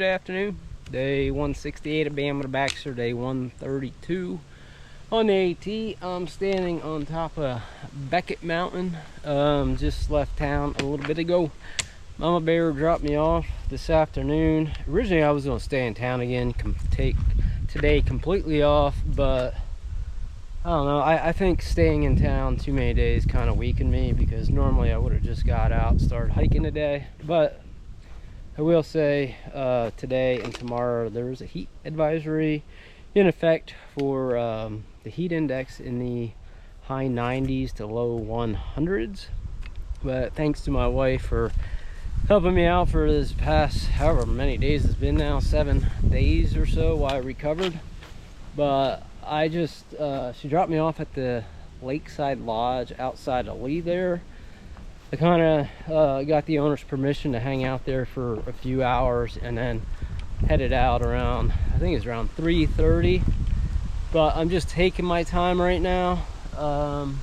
good afternoon. Day 168 of Bama to Baxter, day 132 on the AT. I'm standing on top of Beckett Mountain. Just left town a little bit ago. Mama Bear dropped me off this afternoon. Originally I was going to stay in town again, take today completely off, but I don't know. I think staying in town too many days kind of weakened me, because normally I would have just got out, started hiking today. But I will say today and tomorrow there is a heat advisory in effect for the heat index in the high 90s to low 100s. But thanks to my wife for helping me out for this past however many days it's been now, 7 days or so while I recovered. But I just she dropped me off at the Lakeside Lodge outside of Lee there. I kind of got the owner's permission to hang out there for a few hours and then headed out around, I think it's around 3:30. But I'm just taking my time right now. Trying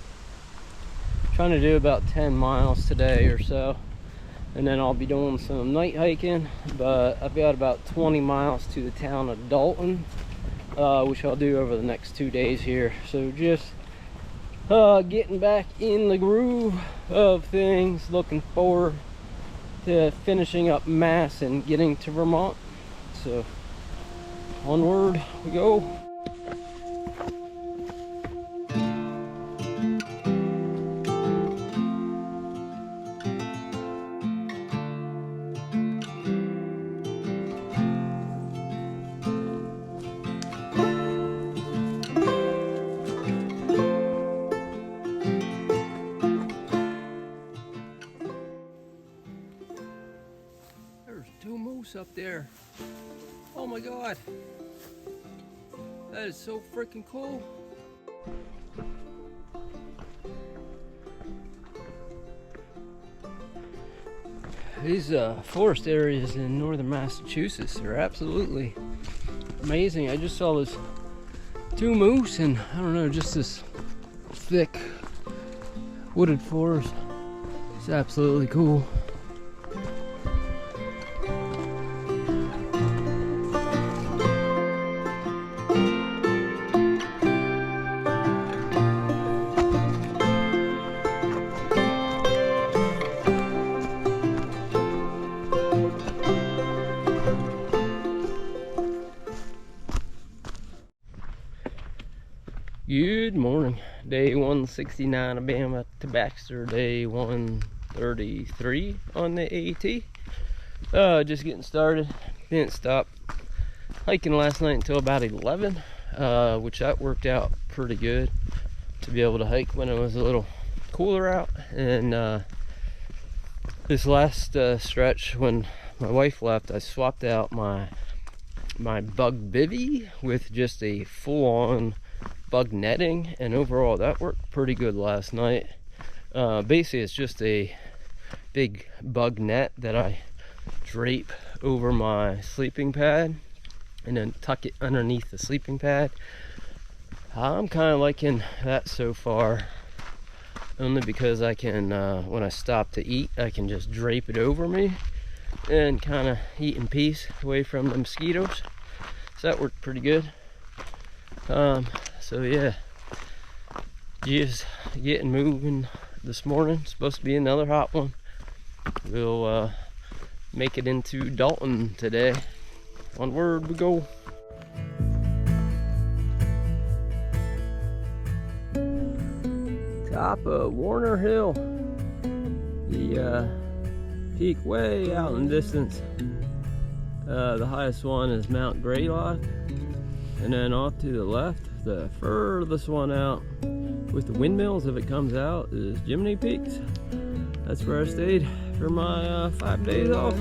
to do about 10 miles today or so, and then I'll be doing some night hiking. But I've got about 20 miles to the town of Dalton, which I'll do over the next 2 days here. So just getting back in the groove of things, looking forward to finishing up Mass and getting to Vermont. So onward we go. Up there. Oh my god, that is so freaking cool. These forest areas in northern Massachusetts are absolutely amazing. I just saw this 2 moose and I don't know, just this thick wooded forest. It's absolutely cool. Good morning. Day 169 of Bama to Baxter, day 133 on the AT. Just getting started. Didn't stop hiking last night until about 11, which that worked out pretty good to be able to hike when it was a little cooler out. And this last stretch, when my wife left, I swapped out my bug bivvy with just a full-on bug netting, and overall that worked pretty good last night. Basically it's just a big bug net that I drape over my sleeping pad and then tuck it underneath the sleeping pad. I'm kind of liking that so far, only because I can when I stop to eat, I can just drape it over me and kind of eat in peace away from the mosquitoes. So that worked pretty good. So yeah, just getting moving this morning. Supposed to be another hot one. We'll make it into Dalton today. Onward we go. Top of Warner Hill. The peak way out in the distance. The highest one is Mount Greylock. And then off to the left, the furthest one out with the windmills, if it comes out, is Jiminy Peaks. That's where I stayed for my 5 days off.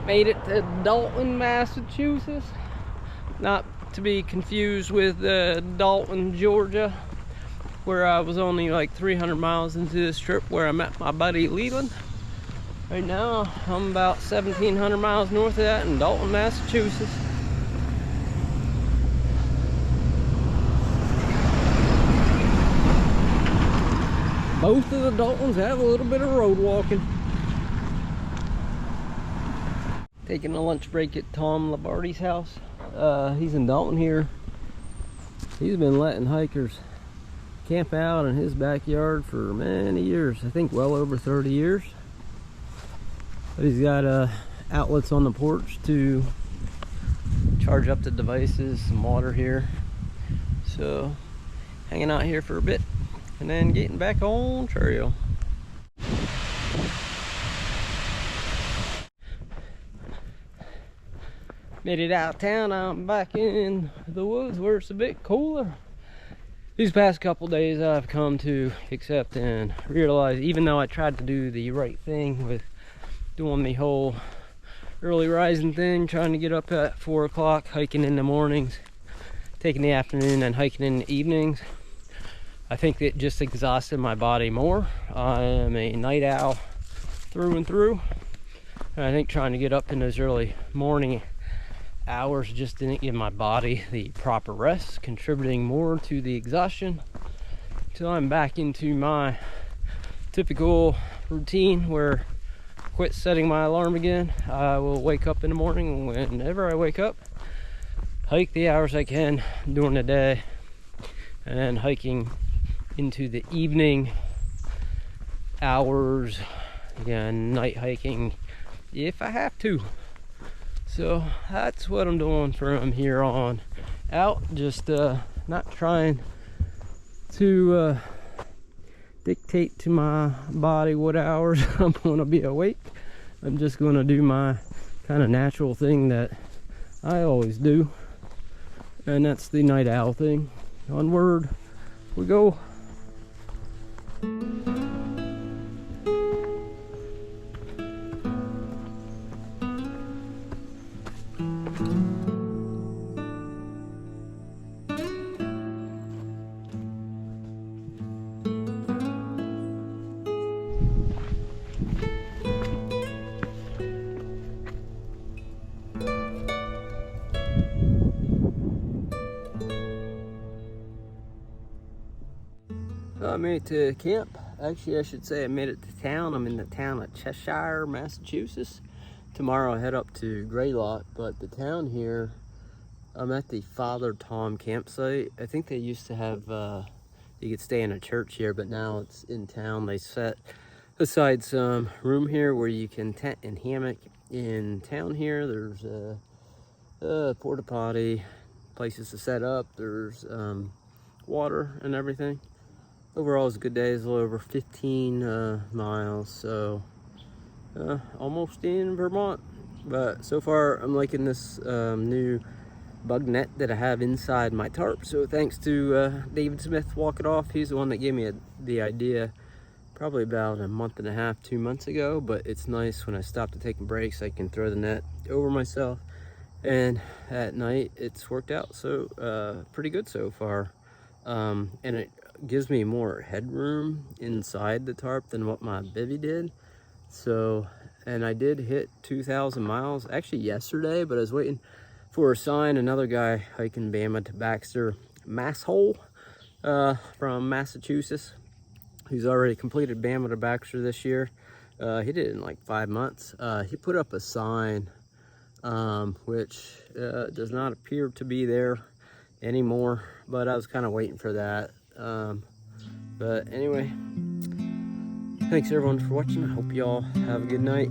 Made it to Dalton, Massachusetts. Not to be confused with Dalton, Georgia, where I was only like 300 miles into this trip where I met my buddy Leland. Right now, I'm about 1,700 miles north of that in Dalton, Massachusetts. Both of the Daltons have a little bit of road walking. Taking a lunch break at Tom Labarty's house. He's in Dalton here. He's been letting hikers camp out in his backyard for many years. I think well over 30 years. But he's got outlets on the porch to charge up the devices, some water here. So hanging out here for a bit and then getting back on trail. Made it out of town. I'm back in the woods where it's a bit cooler. These past couple days I've come to accept and realize, even though I tried to do the right thing with doing the whole early rising thing, trying to get up at 4 o'clock, hiking in the mornings, taking the afternoon and hiking in the evenings, I think it just exhausted my body more. I am a night owl through and through, and I think trying to get up in those early morning hours just didn't give my body the proper rest, contributing more to the exhaustion. Till I'm back into my typical routine where I quit setting my alarm again. I will wake up in the morning, whenever I wake up, hike the hours I can during the day, and then hiking into the evening hours, again, night hiking if I have to. So that's what I'm doing from here on out. Just not trying to dictate to my body what hours I'm gonna be awake. I'm just gonna do my kind of natural thing that I always do, and that's the night owl thing. Onward we go. I made it to camp. Actually, I should say I made it to town. I'm in the town of Cheshire, Massachusetts. Tomorrow I head up to Greylock, but the town here, I'm at the Father Tom campsite. I think they used to have, you could stay in a church here, but now it's in town. They set aside some room here where you can tent and hammock in town here. There's a porta potty, places to set up. There's water and everything. Overall, it's a good day. It's a little over 15 miles, so almost in Vermont. But so far, I'm liking this new bug net that I have inside my tarp. So thanks to David Smith, Walk It Off. He's the one that gave me the idea probably about a month and a half, 2 months ago. But it's nice when I stop to take breaks, I can throw the net over myself. And at night, it's worked out so pretty good so far. And it gives me more headroom inside the tarp than what my bivy did. So, and I did hit 2,000 miles actually yesterday, but I was waiting for a sign. Another guy hiking Bama to Baxter, Masshole, from Massachusetts, who's already completed Bama to Baxter this year. He did it in like 5 months. He put up a sign which does not appear to be there anymore, but I was kind of waiting for that. But anyway, thanks everyone for watching. I hope y'all have a good night.